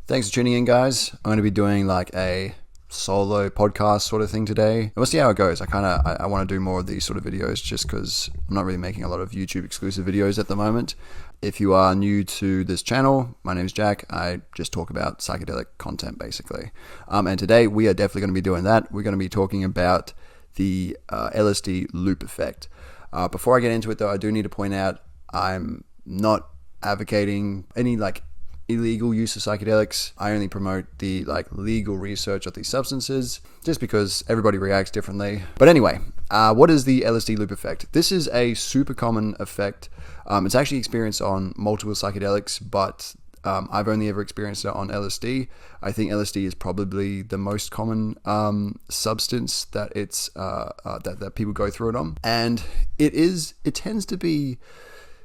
Thanks for tuning in, guys. I'm going to be doing like a solo podcast sort of thing today. And we'll see how it goes. I want to do more of these sort of videos just because I'm not really making a lot of YouTube exclusive videos at the moment. If you are new to this channel, my name is Jack. I just talk about psychedelic content basically. And today we are definitely going to be doing that. We're going to be talking about the LSD loop effect. Before I get into it though, I do need to point out I'm not advocating any illegal use of psychedelics. I only promote the legal research of these substances just because everybody reacts differently. But anyway, what is the LSD loop effect? This is a super common effect. It's actually experienced on multiple psychedelics, but I've only ever experienced it on LSD. I think LSD is probably the most common substance that it's that people go through it on, and it tends to be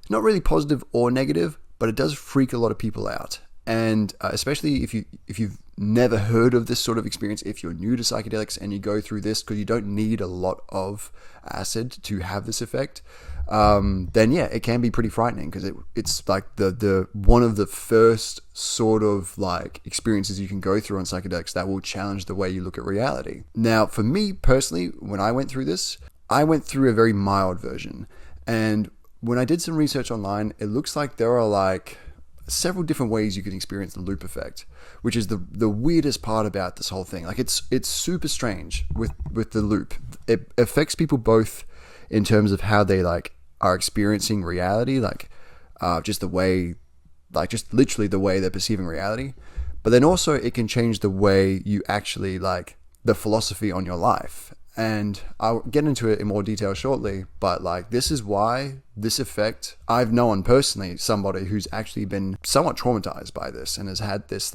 not really positive or negative, but it does freak a lot of people out. And especially if you've never heard of this sort of experience, if you're new to psychedelics and you go through this, because you don't need a lot of acid to have this effect, then yeah, it can be pretty frightening because it's like the one of the first sort of experiences you can go through on psychedelics that will challenge the way you look at reality. Now, for me personally, when I went through this, I went through a very mild version, and when I did some research online, it looks like there are several different ways you can experience the loop effect, which is the weirdest part about this whole thing. It's super strange with the loop. It affects people both in terms of how they are experiencing reality, just literally the way they're perceiving reality. But then also it can change the way you actually the philosophy on your life. And I'll get into it in more detail shortly, but this is why this effect, I've known personally somebody who's actually been somewhat traumatized by this and has had this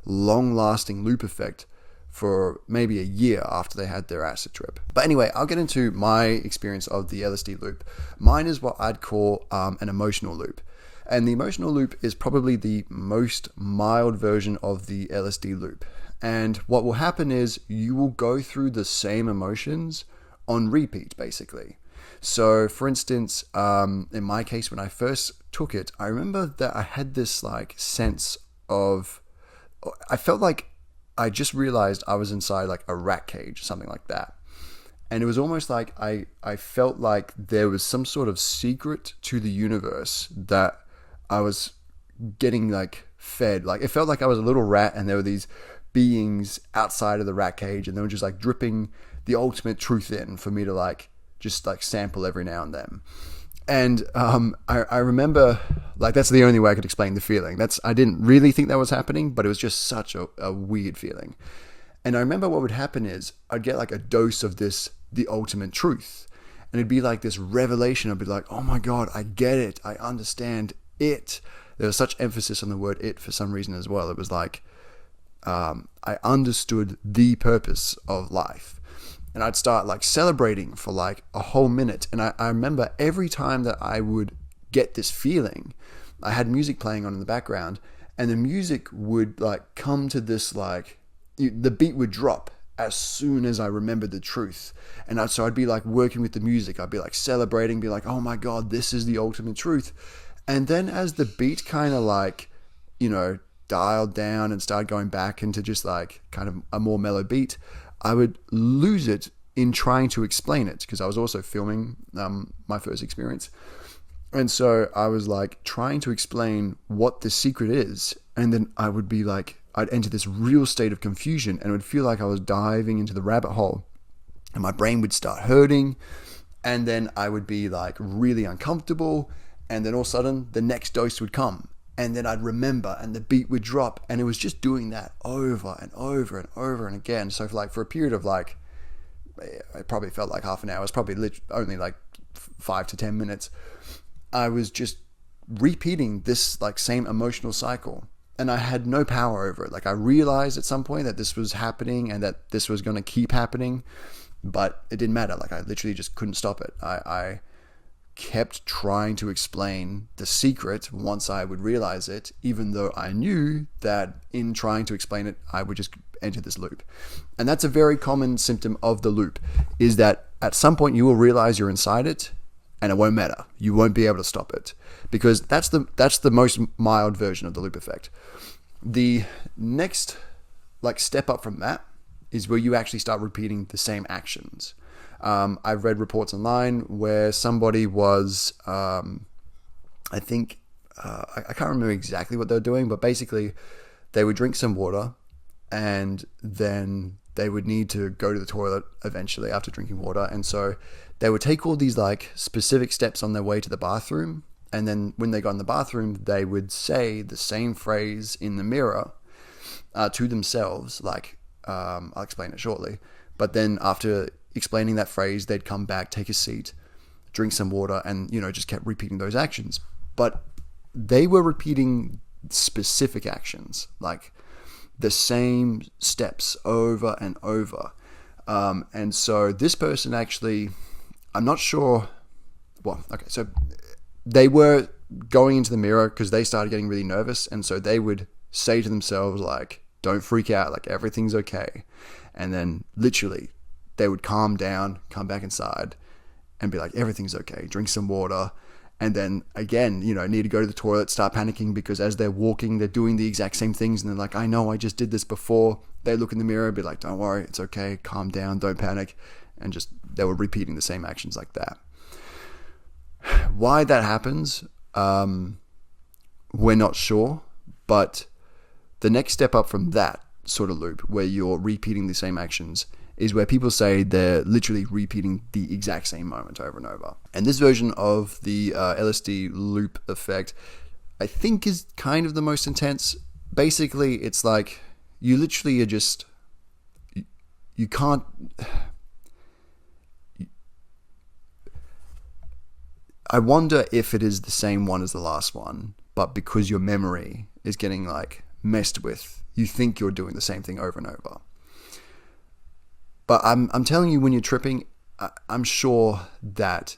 long lasting loop effect for maybe a year after they had their acid trip. But anyway, I'll get into my experience of the LSD loop. Mine is what I'd call an emotional loop. And the emotional loop is probably the most mild version of the LSD loop. And what will happen is you will go through the same emotions on repeat, basically. So, for instance, in my case, when I first took it, I remember that I had this sense of, I felt like I just realized I was inside a rat cage, something like that. And it was almost like I felt like there was some sort of secret to the universe that I was getting fed. It felt like I was a little rat and there were these beings outside of the rat cage and they were just dripping the ultimate truth in for me to just sample every now and then. And I remember that's the only way I could explain the feeling. I didn't really think that was happening, but it was just such a weird feeling. And I remember what would happen is I'd get a dose of the ultimate truth, and it'd be this revelation. I'd be oh my God, I get it, I understand it. There was such emphasis on the word it for some reason as well. It was I understood the purpose of life, and I'd start celebrating for a whole minute. And I remember every time that I would get this feeling, I had music playing on in the background, and the music would come to this the beat would drop as soon as I remembered the truth. And so I'd be working with the music, I'd be celebrating, be oh my God, this is the ultimate truth. And then as the beat kind of dialed down and started going back into just kind of a more mellow beat, I would lose it in trying to explain it, because I was also filming my first experience. And so I was trying to explain what the secret is, and then I would be I'd enter this real state of confusion, and it would feel like I was diving into the rabbit hole, and my brain would start hurting, and then I would be really uncomfortable, and then all of a sudden the next dose would come. And then I'd remember, and the beat would drop, and it was just doing that over and over and over and again. So for a period of it probably felt like half an hour. It was probably only 5 to 10 minutes. I was just repeating this same emotional cycle, and I had no power over it. I realized at some point that this was happening and that this was going to keep happening, but it didn't matter. I literally just couldn't stop it. I kept trying to explain the secret once I would realize it, even though I knew that in trying to explain it, I would just enter this loop. And that's a very common symptom of the loop, is that at some point you will realize you're inside it, and it won't matter. You won't be able to stop it, because that's the most mild version of the loop effect. The next step up from that is where you actually start repeating the same actions. I've read reports online where somebody was, I can't remember exactly what they were doing, but basically they would drink some water and then they would need to go to the toilet eventually after drinking water. And so they would take all these specific steps on their way to the bathroom. And then when they got in the bathroom, they would say the same phrase in the mirror to themselves. I'll explain it shortly. But then after explaining that phrase, they'd come back, take a seat, drink some water, and, just kept repeating those actions. But they were repeating specific actions, like the same steps over and over. And so this person actually, I'm not sure. Well, okay, so they were going into the mirror because they started getting really nervous. And so they would say to themselves, don't freak out, everything's okay. And then literally they would calm down, come back inside and be like, everything's okay, drink some water. And then again, need to go to the toilet, start panicking because as they're walking, they're doing the exact same things. And they're like, I know, I just did this before. They look in the mirror and be like, don't worry, it's okay, calm down, don't panic. And they were repeating the same actions like that. Why that happens, we're not sure. But the next step up from that sort of loop where you're repeating the same actions is where people say they're literally repeating the exact same moment over and over. And this version of the LSD loop effect, I think, is kind of the most intense. Basically, it's like you literally are just, you can't, I wonder if it is the same one as the last one, but because your memory is getting messed with, you think you're doing the same thing over and over. But I'm telling you, when you're tripping, I'm sure that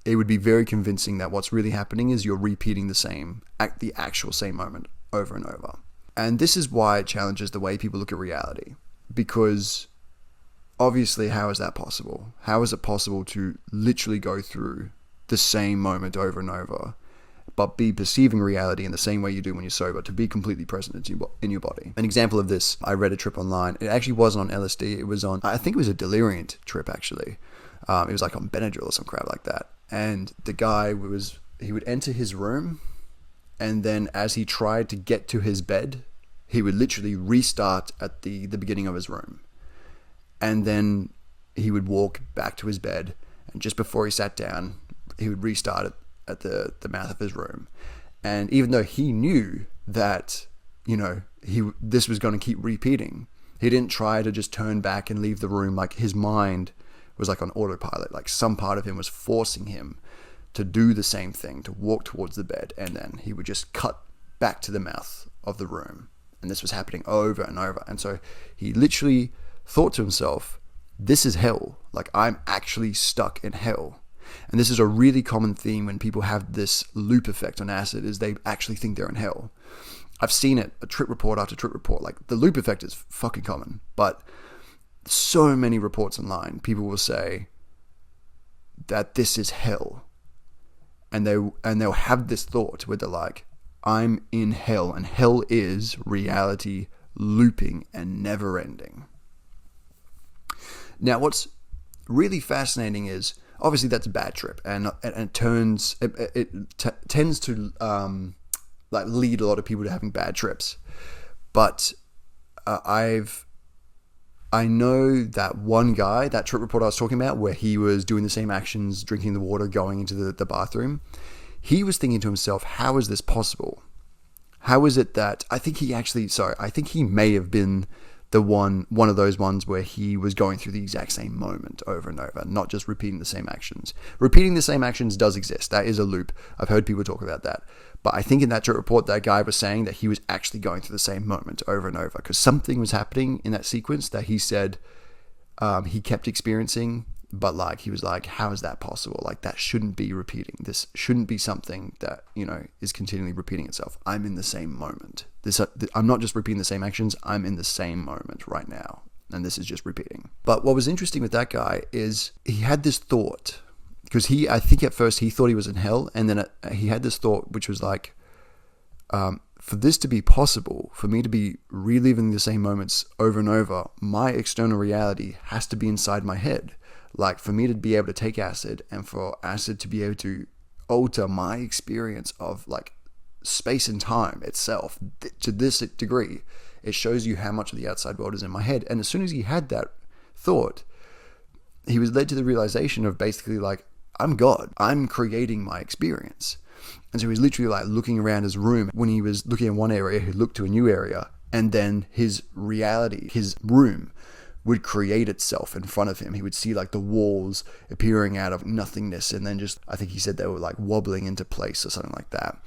it would be very convincing that what's really happening is you're repeating the actual same moment over and over. And this is why it challenges the way people look at reality. Because obviously, how is that possible? How is it possible to literally go through the same moment over and over, but be perceiving reality in the same way you do when you're sober, to be completely present in your body? An example of this, I read a trip online. It actually wasn't on LSD. It was on, I think it was a deliriant trip actually. It was on Benadryl or some crap like that. And the guy he would enter his room, and then as he tried to get to his bed, he would literally restart at the beginning of his room. And then he would walk back to his bed, and just before he sat down, he would restart it at the mouth of his room. And even though he knew that, this was going to keep repeating, he didn't try to just turn back and leave the room. His mind was on autopilot. Some part of him was forcing him to do the same thing, to walk towards the bed, and then he would just cut back to the mouth of the room. And this was happening over and over. And so he literally thought to himself, this is hell. I'm actually stuck in hell. And this is a really common theme when people have this loop effect on acid, is they actually think they're in hell. I've seen it, a trip report after trip report. The loop effect is fucking common, but so many reports online, people will say that this is hell. And they'll have this thought where they're like, I'm in hell, and hell is reality looping and never ending. Now, what's really fascinating is, obviously that's a bad trip, and it tends to lead a lot of people to having bad trips. But I know that one guy, that trip report I was talking about, where he was doing the same actions, drinking the water, going into the bathroom, he was thinking to himself, how is this possible? How is it that I think he may have been the one of those ones where he was going through the exact same moment over and over, not just repeating the same actions. Repeating the same actions does exist. That is a loop. I've heard people talk about that. But I think in that trip report, that guy was saying that he was actually going through the same moment over and over, because something was happening in that sequence that he said he kept experiencing. But he was like, how is that possible? That shouldn't be repeating. This shouldn't be something that, is continually repeating itself. I'm in the same moment. I'm not just repeating the same actions. I'm in the same moment right now. And this is just repeating. But what was interesting with that guy is he had this thought, because I think at first he thought he was in hell. And then he had this thought, which was for this to be possible, for me to be reliving the same moments over and over, my external reality has to be inside my head. Like, for me to be able to take acid and for acid to be able to alter my experience of like space and time itself to this degree, it shows you how much of the outside world is in my head. And as soon as he had that thought, he was led to the realization of basically like, I'm God. I'm creating my experience. And so he was literally like looking around his room. When he was looking in one area, he looked to a new area, and then his reality, his room, would create itself in front of him. He would see like the walls appearing out of nothingness, and then just, I think he said they were like wobbling into place or something like that.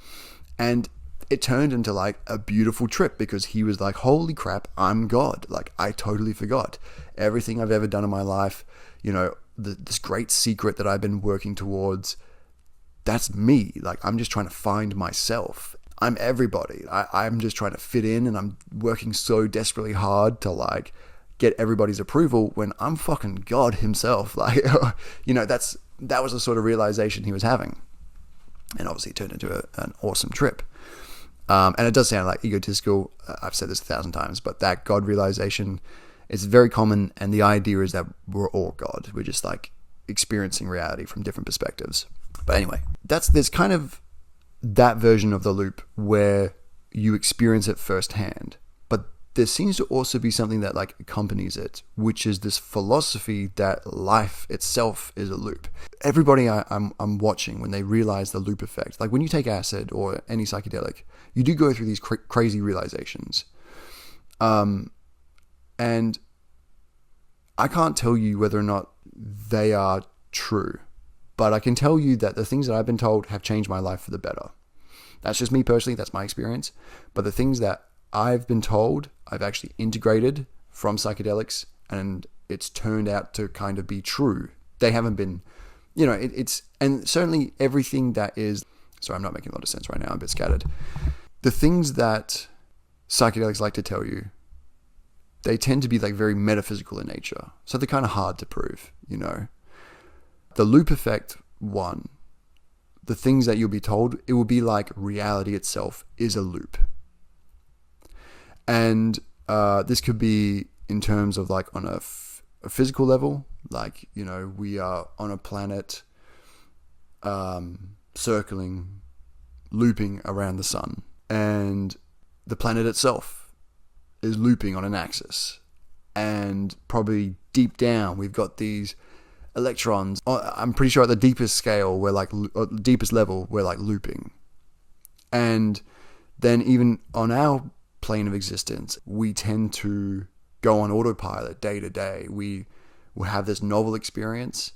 And it turned into like a beautiful trip, because he was like, holy crap, I'm God. Like, I totally forgot everything I've ever done in my life. You know, this great secret that I've been working towards, that's me. Like, I'm just trying to find myself. I'm everybody. I'm just trying to fit in, and I'm working so desperately hard to like get everybody's approval when I'm fucking God himself. Like, you know, that was the sort of realization he was having. And obviously it turned into an awesome trip. And it does sound like egotistical. I've said this 1,000 times, but that God realization is very common. And the idea is that we're all God. We're just like experiencing reality from different perspectives. But anyway, there's kind of that version of the loop where you experience it firsthand. But there seems to also be something that like accompanies it, which is this philosophy that life itself is a loop. Everybody I'm watching, when they realize the loop effect, like when you take acid or any psychedelic, you do go through these crazy realizations. And I can't tell you whether or not they are true, but I can tell you that the things that I've been told have changed my life for the better. That's just me personally. That's my experience. But the things that I've been told, I've actually integrated from psychedelics, and it's turned out to kind of be true. They haven't been, you know, and certainly everything that is, sorry, I'm not making a lot of sense right now. I'm a bit scattered. The things that psychedelics like to tell you, they tend to be like very metaphysical in nature. So they're kind of hard to prove, you know. The loop effect one, the things that you'll be told, it will be like reality itself is a loop. And this could be in terms of like on a physical level, like, you know, we are on a planet circling, looping around the sun, and the planet itself is looping on an axis. And probably deep down, we've got these electrons. I'm pretty sure at the deepest scale, we're like, deepest level, we're like looping. And then even on our plane of existence, we tend to go on autopilot day to day. We will have this novel experience,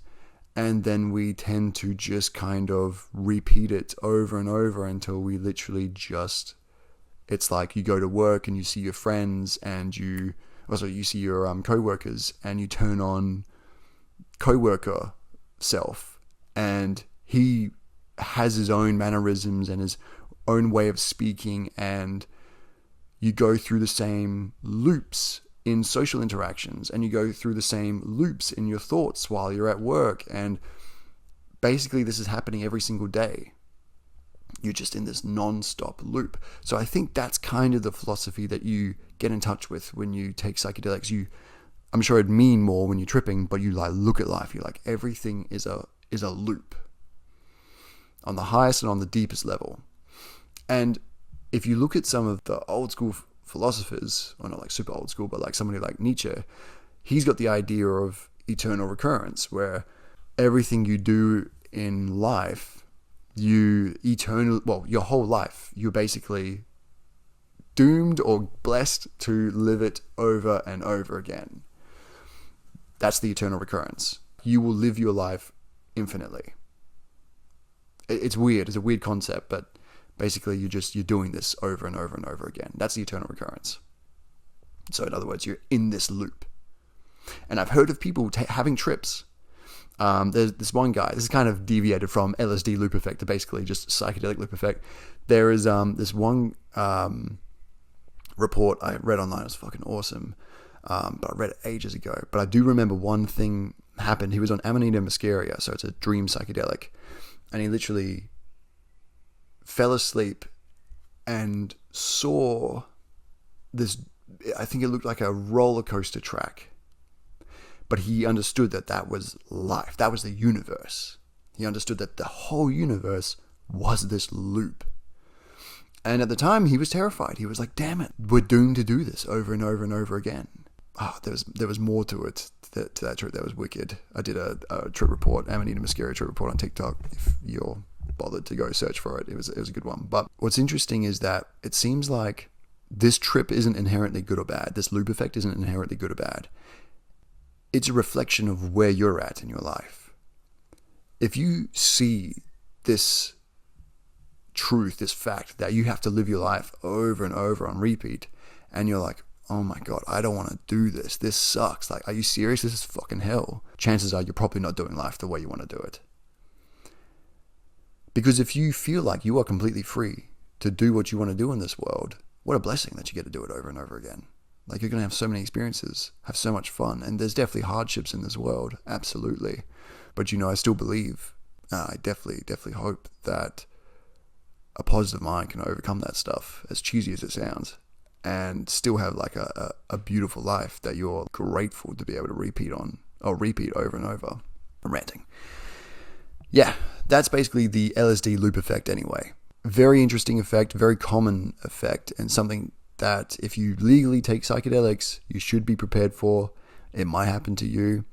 and then we tend to just kind of repeat it over and over until we literally just, it's like you go to work and you see your friends, and you see your co-workers, and you turn on co-worker self, and he has his own mannerisms and his own way of speaking, and you go through the same loops in social interactions, and you go through the same loops in your thoughts while you're at work. And basically this is happening every single day. You're just in this non-stop loop. So I think that's kind of the philosophy that you get in touch with when you take psychedelics. I'm sure it'd mean more when you're tripping, but you like look at life, you're like, everything is a loop on the highest and on the deepest level. And if you look at some of the old school philosophers, or not like super old school, but like somebody like Nietzsche, he's got the idea of eternal recurrence, where everything you do in life, your whole life, you're basically doomed or blessed to live it over and over again. That's the eternal recurrence. You will live your life infinitely. It's weird. It's a weird concept, but basically you're doing this over and over and over again. That's the eternal recurrence. So in other words, you're in this loop. And I've heard of people having trips. There's this one guy, this is kind of deviated from LSD loop effect to basically just psychedelic loop effect. There is this one report I read online. It was fucking awesome. But I read it ages ago. But I do remember one thing happened. He was on Amanita muscaria, so it's a dream psychedelic. And he literally fell asleep and saw this, I think it looked like a roller coaster track. But he understood that that was life. That was the universe. He understood that the whole universe was this loop. And at the time, he was terrified. He was like, damn it, we're doomed to do this over and over and over again. There was more to it, to that trip. That was wicked. I did a trip report, Amanita Muscaria trip report on TikTok. If you're bothered to go search for it, it was a good one. But what's interesting is that it seems like this trip isn't inherently good or bad. This loop effect isn't inherently good or bad. It's a reflection of where you're at in your life. If you see this truth, this fact that you have to live your life over and over on repeat, and you're like, oh my God, I don't want to do this. This sucks. Like, are you serious? This is fucking hell. Chances are you're probably not doing life the way you want to do it. Because if you feel like you are completely free to do what you want to do in this world, what a blessing that you get to do it over and over again. Like, you're going to have so many experiences, have so much fun, and there's definitely hardships in this world, absolutely. But I still believe, I definitely hope that a positive mind can overcome that stuff, as cheesy as it sounds, and still have like a beautiful life that you're grateful to be able to repeat over and over. I'm ranting. Yeah, that's basically the LSD loop effect anyway. Very interesting effect, very common effect, and something that if you legally take psychedelics, you should be prepared for. It might happen to you,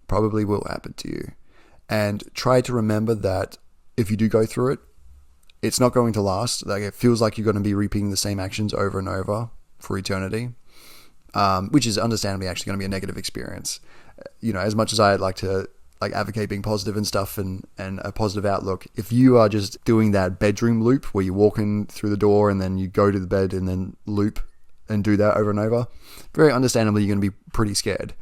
probably will happen to you. And try to remember that if you do go through it, it's not going to last. Like, it feels like you're going to be repeating the same actions over and over for eternity, which is understandably actually going to be a negative experience. As much as I'd like to advocate being positive and stuff and a positive outlook, if you are just doing that bedroom loop where you walk in through the door and then you go to the bed and then loop and do that over and over, very understandably, you're going to be pretty scared.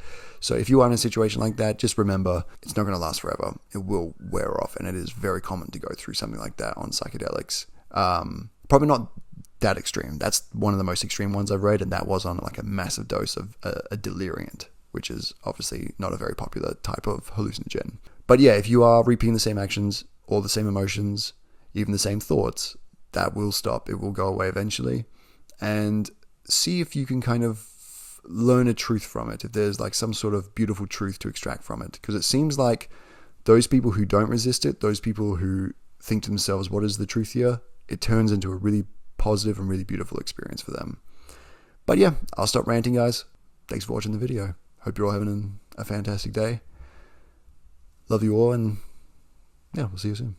So if you are in a situation like that, just remember, it's not going to last forever. It will wear off, and it is very common to go through something like that on psychedelics. Probably not that extreme. That's one of the most extreme ones I've read, and that was on like a massive dose of a deliriant, which is obviously not a very popular type of hallucinogen. But yeah, if you are repeating the same actions or the same emotions, even the same thoughts, that will stop. It will go away eventually. And see if you can kind of learn a truth from it, if there's like some sort of beautiful truth to extract from it. Because it seems like those people who don't resist it, those people who think to themselves, what is the truth here? It turns into a really positive and really beautiful experience for them. But yeah, I'll stop ranting, guys. Thanks for watching the video. Hope you're all having a fantastic day. Love you all, and yeah, we'll see you soon.